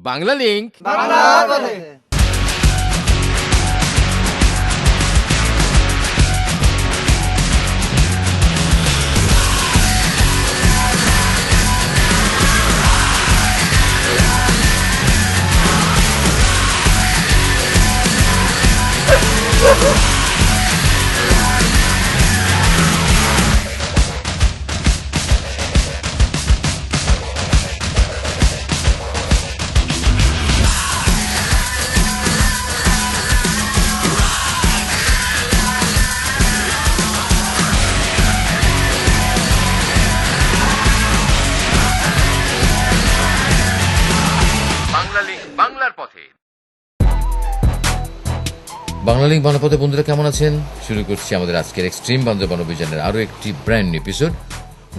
Bangla link Bangla পথে। Bangla link বাংলার পথে। বাংলা লিংক বাংলা পথে বন্ধুরা কেমন আছেন? শুরু করছি আমাদের আজকের এক্সট্রিম বান্দরবান অভিযানের আরও একটি ব্র্যান্ড নিউ এপিসোড।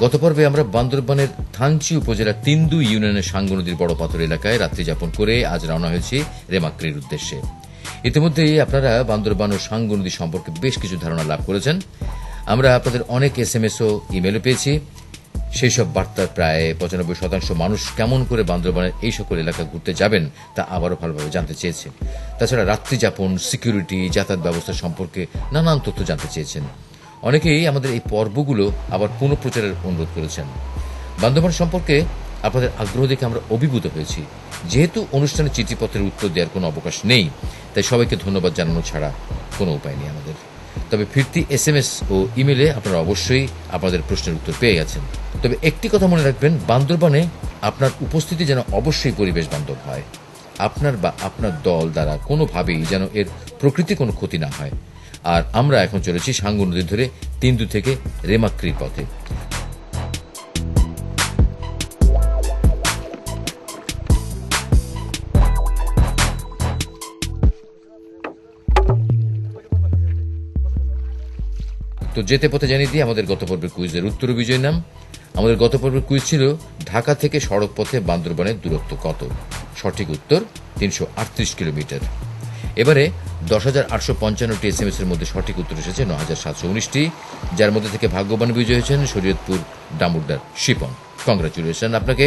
গত পর্বে আমরা বান্দরবানের থানচি উপজেলার তিন্দু ইউনিয়নের সাঙ্গু নদীর বড় পাথর এলাকায় রাত্রি যাপন করে আজ রওনা হয়েছি রেমাক্রির উদ্দেশ্যে। ইতিমধ্যেই আপনারা বান্দরবান ও সাঙ্গু নদী সম্পর্কে বেশ কিছু ধারণা লাভ করেছেন। আমরা আপনাদের অনেক SMS ও ইমেলও পেয়েছি। সেই সব বার্তার প্রায় 95% মানুষ কেমন করে বান্দরবানের এই সকল এলাকা ঘুরতে যাবেন তা আবারও ভালোভাবে জানতে চেয়েছেন। তাছাড়া রাত্রি যাপন, সিকিউরিটি, যাতায়াত ব্যবস্থা সম্পর্কে নানান তথ্য জানতে চেয়েছেন। অনেকেই আমাদের এই পর্বগুলো আবার পুনঃপ্রচারের অনুরোধ করেছেন। বান্দরবান সম্পর্কে আপনাদের আগ্রহ দেখে আমরা অভিভূত হয়েছি। যেহেতু অনুষ্ঠানে চিঠিপত্রের উত্তর দেওয়ার কোনো অবকাশ নেই, তাই সবাইকে ধন্যবাদ জানানো ছাড়া কোনো উপায় নেই আমাদের। তবে ফিরতি SMS ও ইমেলে আপনারা অবশ্যই আপনাদের প্রশ্নের উত্তর পেয়ে গেছেন। তবে একটি কথা মনে রাখবেন, বান্দরবানে আপনার উপস্থিতি যেন অবশ্যই পরিবেশ বান্ধব হয়। আপনার বা আপনার দল দ্বারা কোনোভাবেই যেন এর প্রকৃতি কোনো ক্ষতি না হয়। আর আমরা এখন চলেছি সাঙ্গু নদী ধরে তিন্দু থেকে রেমাক্রির পথে। তো যেতে পথে জানিয়ে দিয়ে আমাদের গত পর্বের কুইজের উত্তর বিজয় নাম। আমাদের গত পর্বের কুইজ ছিল ঢাকা থেকে সড়ক পথে বান্দরবানের দূরত্ব কত। সঠিক উত্তর 338 কিলোমিটার। এবারে 10,855টি SMS এর মধ্যে সঠিক উত্তর এসেছে 9,719টি, যার মধ্যে থেকে ভাগ্যবান বিজয় হয়েছেন শরীয়তপুর ডামুরদার শিপন। কংগ্রাচুলেশন আপনাকে।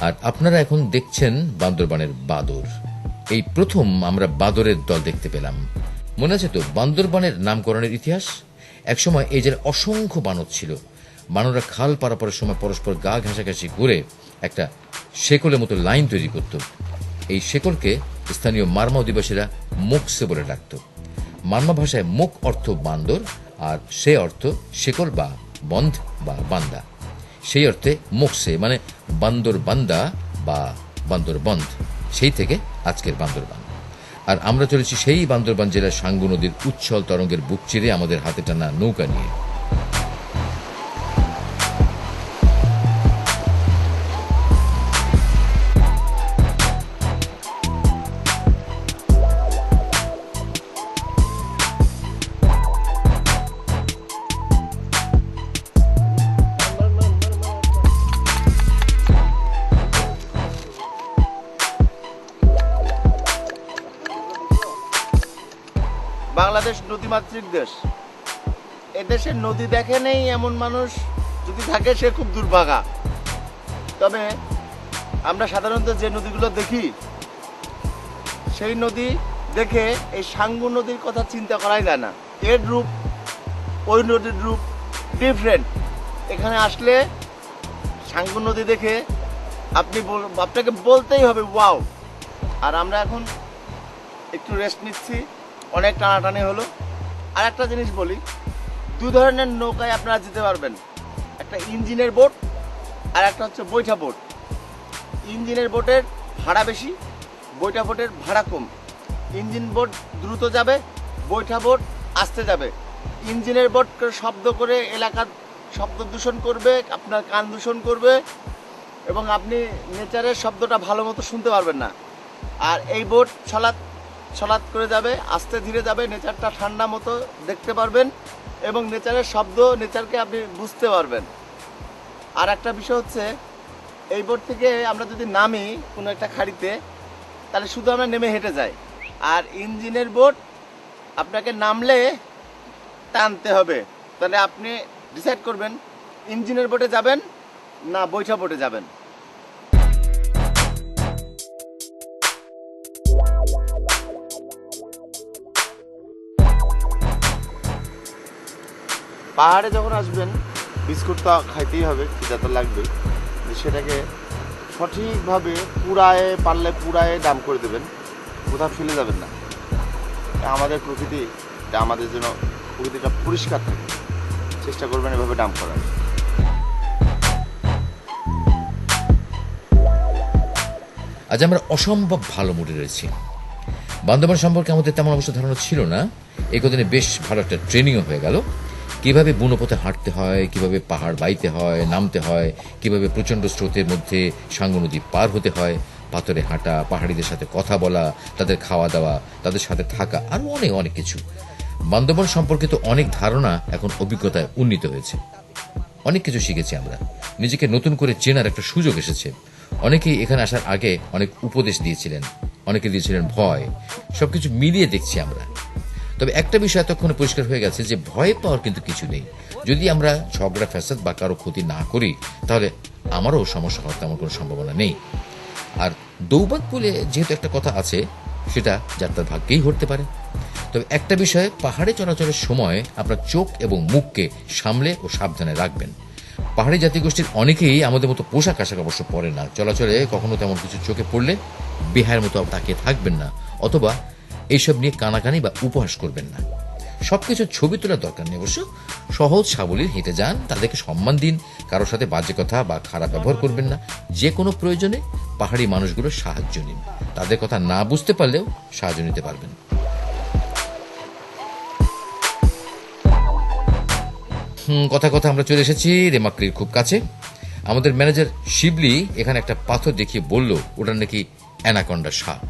আর আপনারা এখন দেখছেন বান্দরবানের বাদর। এই প্রথম আমরা বাদরের দল দেখতে পেলাম। মনে আছে তো বান্দরবানের নামকরণের ইতিহাস? একসময় এই জেলায় অসংখ্য বানর ছিল। বানররা খাল পারাপারের সময় পরস্পর গা ঘাসাঘাসি করে একটা শেকলের মতো লাইন তৈরি করত। এই শেকলকে স্থানীয় মারমা অধিবাসীরা মোকসে বলে ডাকত। মারমা ভাষায় মুখ অর্থ বান্দর, আর সে অর্থ শেকল বা বন্ধ বা বান্দা। সেই অর্থে মোকসে মানে বান্দর বান্দা বা বান্দর বন্ধ। সেই থেকে আজকের বান্দরবান। আর আমরা চলেছি সেই বান্দরবান জেলার সাঙ্গু নদীর উচ্ছল তরঙ্গের বুক চিরে আমাদের হাতে টানা নৌকা নিয়ে। বাংলাদেশ নদীমাতৃক দেশ। এদেশে নদী দেখে নেই এমন মানুষ যদি থাকে সে খুব দুর্ভাগা। তবে আমরা সাধারণত যে নদীগুলো দেখি সেই নদী দেখে এই সাঙ্গু নদীর কথা চিন্তা করাই যায় না। এর রূপ ওই নদীর রূপ ডিফারেন্ট। এখানে আসলে সাঙ্গু নদী দেখে আপনাকে বলতেই হবে ওয়াও। আর আমরা এখন একটু রেস্ট নিচ্ছি, অনেক টানাটানি হলো। আর একটা জিনিস বলি, দু ধরনের নৌকায় আপনারা যেতে পারবেন, একটা ইঞ্জিনের বোট আর একটা হচ্ছে বৈঠা বোট। ইঞ্জিনের বোটের ভাড়া বেশি, বৈঠা বোটের ভাড়া কম। ইঞ্জিন বোট দ্রুত যাবে, বৈঠা বোট আস্তে যাবে। ইঞ্জিনের বোট শব্দ করে এলাকার শব্দ দূষণ করবে, আপনার কান দূষণ করবে এবং আপনি নেচারের শব্দটা ভালো মতো শুনতে পারবেন না। আর এই বোট ছলাৎ করে যাবে, আস্তে ধীরে যাবে, নেচারটা ঠান্ডা মতো দেখতে পারবেন এবং নেচারের শব্দ, নেচারকে আপনি বুঝতে পারবেন। আর একটা বিষয় হচ্ছে, এই বোট থেকে আমরা যদি নামি কোনো একটা খাড়িতে, তাহলে শুধু আমরা নেমে হেঁটে যাই। আর ইঞ্জিনের বোট আপনাকে নামলে টানতে হবে। তাহলে আপনি ডিসাইড করবেন ইঞ্জিনের বোটে যাবেন না বৈঠা বোটে যাবেন। পাহাড়ে যখন আসবেন বিস্কুট তো খাইতেই হবে, খিদা তো লাগবে, সেটাকে সঠিকভাবে পুরায়ে পারলে পুরায়ে দাম করে দেবেন, কোথাও ফেলে যাবেন না। আমাদের প্রকৃতি, আমাদের জন্য প্রকৃতিটা পরিষ্কার থাকে, চেষ্টা করবেন এভাবে দাম করার। আজ আমরা অসম্ভব ভালো মুডে রয়েছি। বান্দরবান সম্পর্কে আমাদের তেমন অবশ্য ধারণা ছিল না। এই কদিনে বেশ ভালো একটা ট্রেনিংও হয়ে গেল, কিভাবে বুনো পথে হাঁটতে হয়, কিভাবে পাহাড় বাইতে হয়, নামতে হয়, কিভাবে প্রচণ্ড স্রোতের মধ্যে সাঙ্গু নদী পার হতে হয়, পাথরে হাঁটা, পাহাড়িদের সাথে কথা বলা, তাদের খাওয়া দাওয়া, তাদের সাথে থাকা, আরও অনেক অনেক কিছু। বান্দরবান সম্পর্কিত অনেক ধারণা এখন অভিজ্ঞতায় উন্নীত হয়েছে। অনেক কিছু শিখেছি আমরা, নিজেকে নতুন করে চেনার একটা সুযোগ এসেছে। অনেকেই এখানে আসার আগে অনেক উপদেশ দিয়েছিলেন, অনেকে দিয়েছিলেন ভয়। সবকিছু মিলিয়ে দেখছি আমরা। তবে একটা বিষয় এতক্ষণে পরিষ্কার হয়ে গেছে যে ভয় পাওয়ার কিন্তু কিছু নেই। যদি আমরা ঝগড়া ফ্যাসাদ বা কারো ক্ষতি না করি, তাহলে আমারও সমস্যা হওয়ার তেমন কোনো সম্ভাবনা নেই। আর দৌবাত বলে যেহেতু একটা কথা আছে, সেটা যাত্রার ভাগ্যেই ঘটতে পারে। তবে একটা বিষয়ে, পাহাড়ে চলাচলের সময় আপনার চোখ এবং মুখকে সামলে ও সাবধানে রাখবেন। পাহাড়ি জাতিগোষ্ঠীর অনেকেই আমাদের মতো পোশাক আশাক অবশ্য পরে না। চলাচলে কখনো তেমন কিছু চোখে পড়লে বেহায়ের মতো তাকিয়ে থাকবেন না, অথবা এইসব নিয়ে কানাকানি বা উপহাস করবেন না। সবকিছু ছবি তোলার দরকার নেই অবশ্য। সহজ সাবলীল হেঁটে যান, তাদেরকে সম্মান দিন, কারোর সাথে বাজে কথা বা খারাপ ব্যবহার করবেন না। যে কোনো প্রয়োজনে পাহাড়ি মানুষগুলোর সাহায্য নিন, তাদের কথা না বুঝতে পারলেও সাহায্য নিতে পারবেন। কথা কথা আমরা চলে এসেছি রেমাক্রির খুব কাছে। আমাদের ম্যানেজার শিবলি এখানে একটা পাথর দেখিয়ে বলল ওটা নাকি অ্যানাকন্ডা সাপ।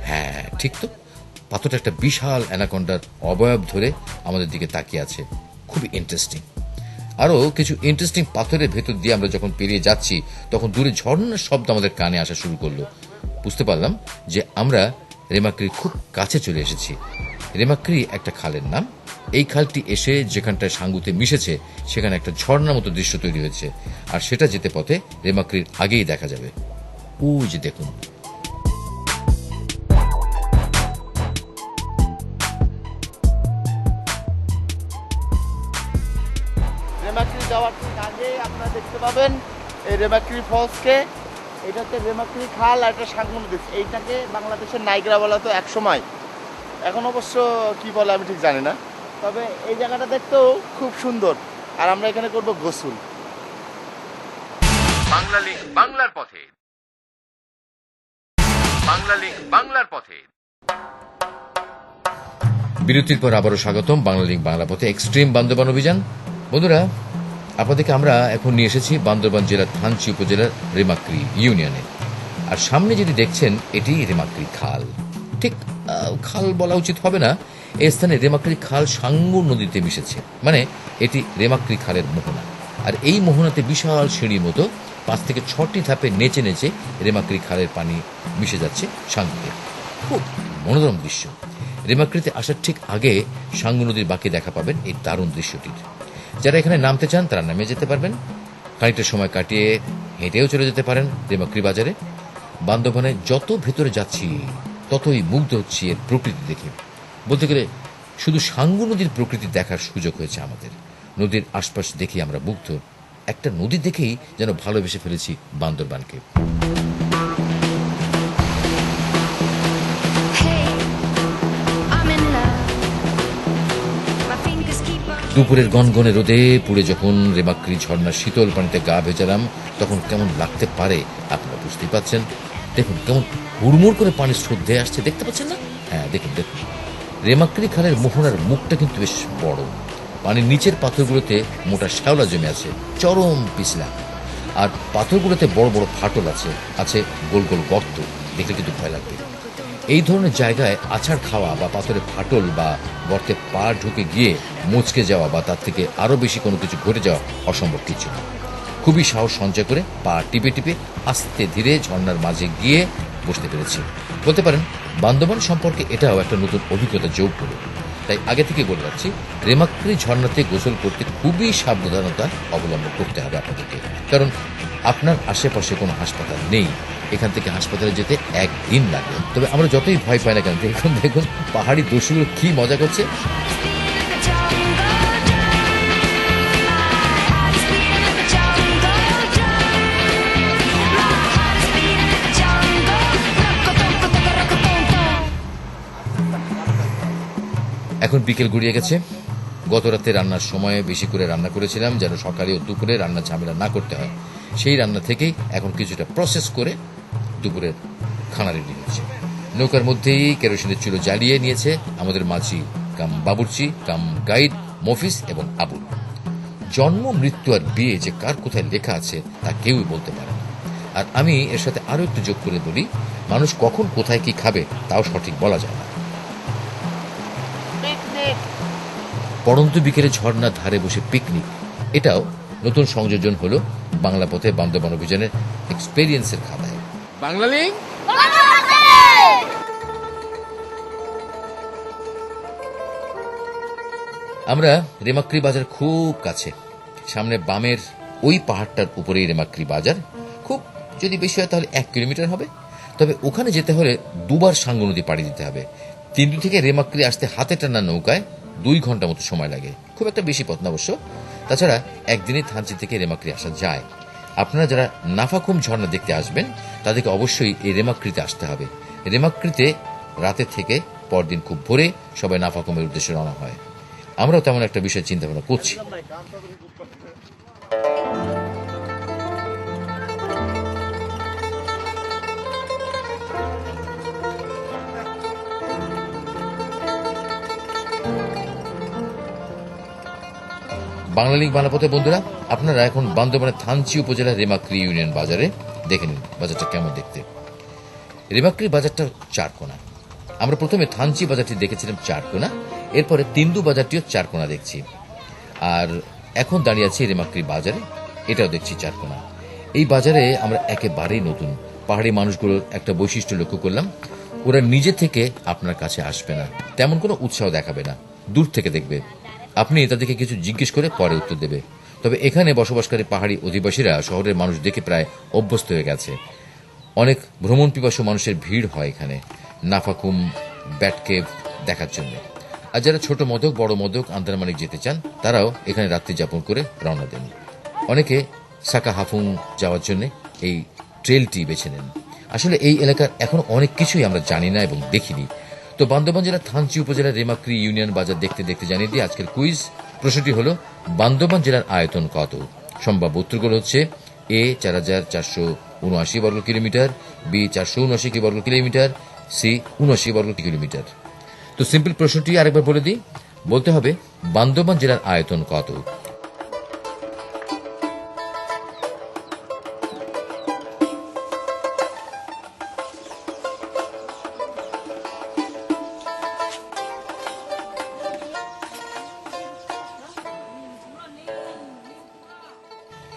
হ্যাঁ ঠিক তো, পাথরটা একটা বিশাল অ্যানাকন্ডার অবয়ব ধরে আমাদের দিকে তাকিয়ে আছে। খুবই ইন্টারেস্টিং। আরও কিছু ইন্টারেস্টিং পাথরের ভেতর দিয়ে আমরা যখন পেরিয়ে যাচ্ছি, তখন দূরে ঝর্ণার শব্দ আমাদের কানে আসা শুরু করলো। বুঝতে পারলাম যে আমরা রেমাক্রির খুব কাছে চলে এসেছি। রেমাক্রি একটা খালের নাম। এই খালটি এসে যেখানটায় সাঙ্গুতে মিশেছে, সেখানে একটা ঝর্ণার মতো দৃশ্য তৈরি হয়েছে। আর সেটা যেতে পথে রেমাক্রির আগেই দেখা যাবে। ওই যে দেখুন, রেমাক্রি যাওয়ার ঠিক আগে আপনারা দেখতে পাবেন এই রেমাক্রি ফলসকে। এটাতে রেমাক্রি খাল আর একটা সাঙ্গু নদী। এইটাকে বাংলাদেশের নাইগ্রা বলা তো এক সময়, এখন অবশ্য কি বলে আমি ঠিক জানি না। তবে এই জায়গাটা দেখতেও খুব সুন্দর। আর আমরা এখানে করব গোসল। বাংলা লিঙ্ক বাংলার পথে। বাংলা লিঙ্ক বাংলার পথে। বিরতির পর আবারও স্বাগতম বাংলা লিঙ্ক বাংলা পথে এক্সট্রিম বান্দরবান অভিযান। বন্ধুরা, আপনাদেরকে আমরা এখন নিয়ে এসেছি বান্দরবান জেলার থানচি উপজেলার রেমাক্রি ইউনিয়নে। আর সামনে যদি দেখছেন, এটি রেমাক্রি খাল। ঠিক খাল বলা উচিত হবে না, এই স্থানে রেমাক্রি খাল সাঙ্গু নদীতে মিশেছে, মানে এটি রেমাক্রি খালের মোহনা। আর এই মোহনাতে বিশাল সিঁড়ির মতো 5 থেকে 6টি ধাপে নেচে নেচে রেমাক্রি খালের পানি মিশে যাচ্ছে সাঙ্গুতে। খুব মনোরম দৃশ্য। রেমাক্রিতে আসার ঠিক আগে সাঙ্গু নদীর বাঁকে দেখা পাবেন এই দারুণ দৃশ্যটির। যারা এখানে নামতে চান তারা নামে যেতে পারবেন। খানিকটা সময় কাটিয়ে হেঁটেও চলে যেতে পারেন রেমাক্রি বাজারে। বান্দরবানে যত ভেতরে যাচ্ছি, ততই মুগ্ধ হচ্ছি এর প্রকৃতি দেখে। বলতে গেলে শুধু সাঙ্গু নদীর প্রকৃতি দেখার সুযোগ হয়েছে আমাদের। নদীর আশপাশ দেখে আমরা মুগ্ধ। একটা নদী দেখেই যেন ভালোবেসে ফেলেছি বান্দরবানকে। দুপুরের গনগনে রোদে পুড়ে যখন রেমাক্রি ঝর্ণার শীতল পানিতে গা ভেজালাম, তখন কেমন লাগতে পারে আপনারা বুঝতেই পাচ্ছেন। দেখুন কেমন হুড়মুড় করে পানির স্রোত ধেয়ে আসছে, দেখতে পাচ্ছেন না? হ্যাঁ দেখুন দেখুন, রেমাক্রি খালের মোহনার মুখটা কিন্তু বেশ বড়। পানির নিচের পাথরগুলোতে মোটা শ্যাওলা জমে আছে, চরম পিছলা। আর পাথরগুলোতে বড় বড় ফাটল আছে, আছে গোল গোল গর্ত। দেখলে কিন্তু ভয় লাগবে। এই ধরনের জায়গায় আছাড় খাওয়া বা পাথরে ফাটল বা গর্তে পা ঢুকে গিয়ে মুচকে যাওয়া বা তার থেকে আরও বেশি কোনো কিছু ঘটে যাওয়া অসম্ভব কিছু না। খুবই সাহস সঞ্চয় করে পা টিপে টিপে আস্তে ধীরে ঝর্ণার মাঝে গিয়ে বসতে পেরেছি। বলতে পারেন বান্দরবান সম্পর্কে এটাও একটা নতুন অভিজ্ঞতা যোগ হলো। তাই আগে থেকে বলে রাখছি, রেমাক্রি ঝর্ণাতে গোসল করতে খুবই সাবধানতা অবলম্বন করতে হবে আপনাদেরকে। কারণ আপনার আশেপাশে কোনো হাসপাতাল নেই। এখান থেকে হাসপাতালে যেতে 1 দিন লাগে। তবে আমরা যতই ভয় পাই না কেন, দেখুন দেখুন পাহাড়ি দস্যুগুলো কি মজা করছে। এখন বিকেল গড়িয়ে গেছে। গত রাতে রান্নার সময় বেশি করে রান্না করেছিলাম যেন সকালে ও দুপুরে রান্না ঝামেলা না করতে হয়। সেই রান্না থেকেই এখন কিছুটা প্রসেস করে দুপুরের খানা রেডি হচ্ছে। নৌকার মধ্যেই কেরোসিনের চুলো জ্বালিয়ে নিয়েছে আমাদের মাঝি কাম বাবুর্চি কাম গাইড মফিজ এবং আবুল। জন্ম মৃত্যু আর বিয়ে যে কার কোথায় লেখা আছে তা কেউই বলতে পারে না। আর আমি এর সাথে আরো একটু যোগ করে বলি, মানুষ কখন কোথায় কি খাবে তাও সঠিক বলা যায় না। পড়ন্ত বিকেলে ঝর্ণার ধারে বসে পিকনিক, এটাও নতুন সংযোজন হলো বাংলা পথে বান্দরবান অভিযানের এক্সপেরিয়েন্সের খাতায়। বাংলা লিঙ্ক আমরা রেমাক্রি বাজার খুব কাছে, সামনে বামের ওই পাহাড়টার উপরেই রেমাক্রি বাজার। খুব যদি বেশি হয় তাহলে 1 কিলোমিটার হবে। তবে ওখানে যেতে হলে দুবার সাঙ্গু নদী পাড়ি দিতে হবে। তিনটু থেকে রেমাক্রি আসতে হাতে টানা নৌকায় 2 ঘন্টা মতো সময় লাগে। খুব একটা বেশি পথ না অবশ্য। তাছাড়া একদিনে থানচি থেকে রেমাক্রি আসা যায়। আপনারা যারা নাফাকুম ঝর্ণা দেখতে আসবেন তাদেরকে অবশ্যই এই রেমাক্রিতে আসতে হবে। রেমাক্রিতে রাতে থেকে পরদিন খুব ভোরে সবাই নাফাকুমের উদ্দেশ্যে রওনা হয়। আমরাও তেমন একটা বিষয় চিন্তা ভাবনা করছি। বাংলা লিঙ্ক বাংলাপথে বন্ধুরা, আপনারা এখন বান্দরবানের থানচি উপজেলার রেমাক্রি ইউনিয়ন বাজারে দেখে নিন বাজারটা কেমন দেখতে। রেমাক্রি বাজারটা 4 কোণা। আমরা প্রথমে থানচি বাজারটি দেখেছিলাম 4 কোণা, এরপরে তিন্দু বাজারটিও 4 কোণা দেখছি। আর এখন দাঁড়িয়ে আছি রেমাক্রি বাজারে, এটাও দেখছি 4 কোণা। এই বাজারে আমরা একেবারেই নতুন। পাহাড়ি মানুষগুলোর একটা বৈশিষ্ট্য লক্ষ্য করলাম, ওরা নিজে থেকে আপনার কাছে আসবে না, তেমন কোনো উৎসাহ দেখাবে না, দূর থেকে দেখবে। আপনি তাদেরকে কিছু জিজ্ঞেস করে পরে উত্তর দেবে। তবে এখানে বসবাসকারী পাহাড়ি অধিবাসীরা শহরের মানুষ দেখে প্রায় অভ্যস্ত হয়ে গেছে। অনেক ভ্রমণ পিপাসু মানুষের ভিড় হয় এখানে নাফাকুম ব্যাটকেভ দেখার জন্য। আর যারা ছোট মদক বড় মদক আন্দারমানিক যেতে চান তারাও এখানে রাত্রি যাপন করে রওনা দেন। অনেকে সাকা হাফুং যাওয়ার জন্য এই ট্রেলটি বেছে নেন। আসলে এই এলাকার এখন অনেক কিছুই আমরা জানি না এবং দেখিনি। তো বান্দরবান জেলার থানচি উপজেলার রেমাক্রি ইউনিয়ন বাজার দেখতে দেখতে জানিয়ে দিয়ে আজকের কুইজ প্রশ্নটি হলো, বান্দরবান জেলার আয়তন কত? সম্ভাব্য উত্তরগুলো হচ্ছে: এ 4479 বর্গ কিলোমিটার, বি 479 বর্গ কিলোমিটার, সি 79 বর্গ কিলোমিটার। তো সিম্পল প্রশ্নটি আরেকবার বলে দিই, বলতে হবে বান্দরবান জেলার আয়তন কত।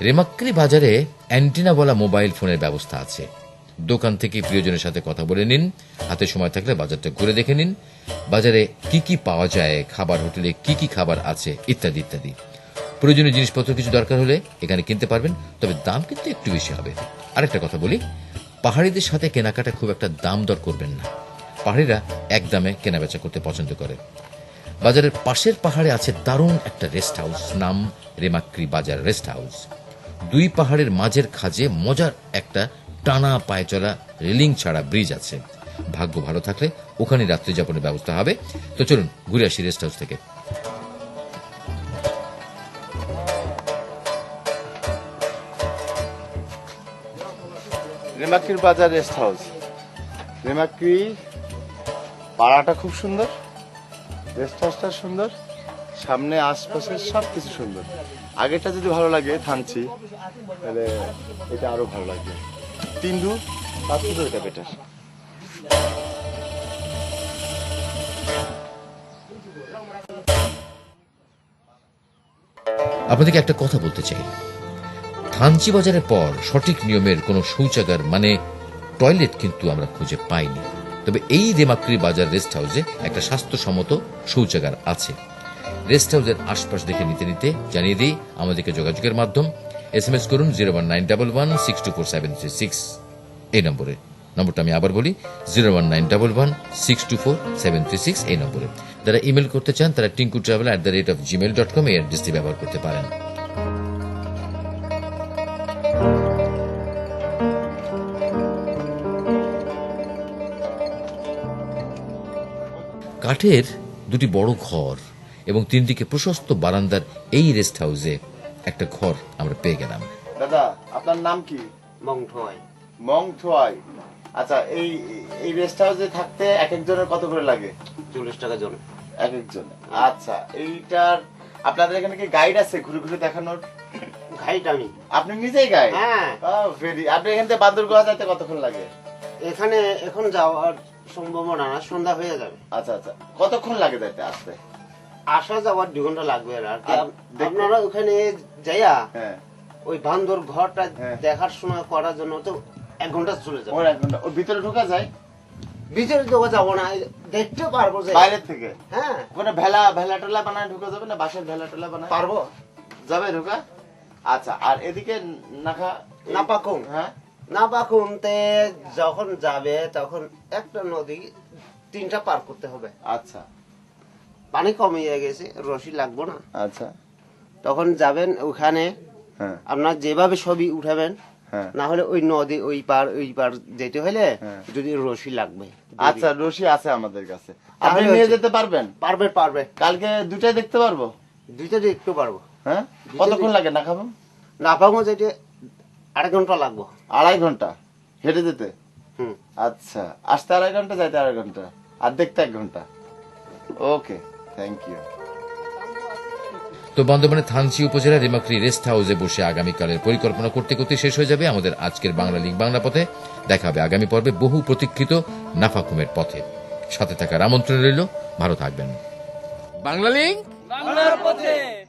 রেমাক্রি বাজারে অ্যান্টিনাওয়ালা মোবাইল ফোনের ব্যবস্থা আছে। দোকান থেকে প্রিয়জনের সাথে কথা বলে নিন, হাতে সময় থাকলে বাজারটা ঘুরে দেখে নিন। বাজারে কি কি পাওয়া যায়, খাবার হোটেলে কি কি খাবার আছে, ইত্যাদি ইত্যাদি। প্রয়োজনীয় জিনিসপত্র কিছু দরকার হলে এখানে কিনতে পারবেন, তবে দাম কিন্তু একটু বেশি হবে। আরেকটা কথা বলি, পাহাড়িদের সাথে কেনাকাটা খুব একটা দাম দর করবেন না। পাহাড়িরা এক দামে কেনাবেচা করতে পছন্দ করে। বাজারের পাশের পাহাড়ে আছে দারুণ একটা রেস্ট হাউস, নাম রেমাক্রি বাজার রেস্ট হাউস। 2 পাহাড়ের মাঝের খাজে মজার একটা টানা পায়ে চলা রেলিং ছাড়া ব্রিজ আছে। ভাগ্য ভালো থাকলে ওখানে রাত্রি যাপনের ব্যবস্থা হবে। তো চলুন ঘুরে আসি রেস্ট হাউস থেকে। রেমাক্রির বাজার রেস্ট হাউস। রেমাক্রি পাড়াটা খুব সুন্দর, রেস্ট হাউসটা সুন্দর, সামনে আশপাশের সব কিছু সুন্দর। আগেরটা যদি ভালো লাগে থানচি, তাহলে এটা আরো ভালো লাগবে। তিন্দু তার থেকে এটা বেটার। আপনাদেরকে একটা কথা বলতে চাই, থানচি বাজারের পর সঠিক নিয়মের কোন শৌচাগার মানে টয়লেট কিন্তু আমরা খুঁজে পাইনি। তবে এই রেমাক্রি বাজার রেস্ট হাউসে একটা স্বাস্থ্যসম্মত শৌচাগার আছে। রেস্ট হাউসের আশপাশ দেখে নিতে জানিয়ে দিই আমাদেরকে যোগাযোগের মাধ্যম। SMS করুন 01911624736 এই নম্বরে। নম্বরটা আমি আবার বলি, 01911624736 এই নম্বরে। যারা ইমেল করতে চান তারা tinku@gmail.com এই অ্যাড্রেসটি ব্যবহার করতে পারেন। কাঠের দুটি বড় ঘর এবং 3 দিকে প্রশস্ত বারান্দার এই রেস্ট হাউসে একটা ঘর আমরা পেয়ে গেলাম। দাদা আপনার নাম কি? মংঠয় মংথোয়াই। আচ্ছা, এই রেস্ট হাউসে থাকতে এক একজনের কত করে লাগে? 40 টাকা জন। এক একজন। আচ্ছা, এইটার আপনাদের এখানে কি গাইড আছে ঘুরে ঘুরে দেখানোর? গাইড আমি। আপনি নিজেই গাইড? হ্যাঁ। আপনি এখান থেকে বান্দরগাঁও যেতে কতক্ষণ লাগে? এখানে এখন যাওয়ার সম্ভাবনা না, সন্ধ্যা হয়ে যাবে। আচ্ছা আচ্ছা, কতক্ষণ লাগে যাইতে আসতে? আসা যাওয়ার 2 ঘন্টা লাগবে আর কি। আর দেখতে- আপনারা ওখানে যাইয়া হ্যাঁ, ওই বান্দর ঘরটা হ্যাঁ। দেখার শোনা করার জন্য তো 1 ঘন্টা চলে যাবে। ওর 1 ঘন্টা। ওর ভিতরে ঢোকা যায় ভিতরে তো যাবো না, দেখতে পারবো যে। বাইরে থেকে? হ্যাঁ ওখানে ভেলা টোলা বানায় ঢোকা যাবে না? বাঁশের ভেলা টোলা বানায় পারবো। যাবে ঢোকা? আচ্ছা, আর এদিকে নাখা নাপাকুম। হ্যাঁ, নাপাকুমতে যখন যাবে তখন একটা নদী 3টা পার করতে হবে। আচ্ছা পানি কমিয়ে গেছে, রশি লাগবো না। আচ্ছা, তখন যাবেন ওখানে, হ্যাঁ আপনার যেভাবে ছবি উঠাবেন, হ্যাঁ। না হলে ওই নদী ওই পার যেতে হলে হ্যাঁ। যদি রশি লাগবে। আচ্ছা, রশি আছে আমাদের কাছে, আপনি তাহলে নিয়ে হচ্ছে- যেতে পারবেন? পারবে কালকে দুটাই দেখতে পারবো? দুইটা দেখতে পারবো। হ্যাঁ, কতক্ষণ লাগে না খাবো? নাপামো যেতে 1.5 ঘন্টা লাগবো। 2.5 ঘন্টা হেঁটে যেতে? হুম। আচ্ছা, আসতে 2.5 ঘন্টা, যাইতে 2.5 ঘন্টা, আর দেখতে 1 ঘন্টা। ওকে, থ্যাংক ইউ। তো বান্দরবানের থানচি উপজেলার রেমাক্রি রেস্ট হাউসে বসে আগামীকালের পরিকল্পনা করতে করতে শেষ হয়ে যাবে আমাদের আজকের বাংলা লিঙ্ক বাংলা পথে। দেখা হবে আগামী পর্বে বহু প্রতীক্ষিত নাফাকুমের পথে। সাথে থাকার আমন্ত্রণ রইল। ভালো থাকবেন। বাংলা লিঙ্ক বাংলার পথে।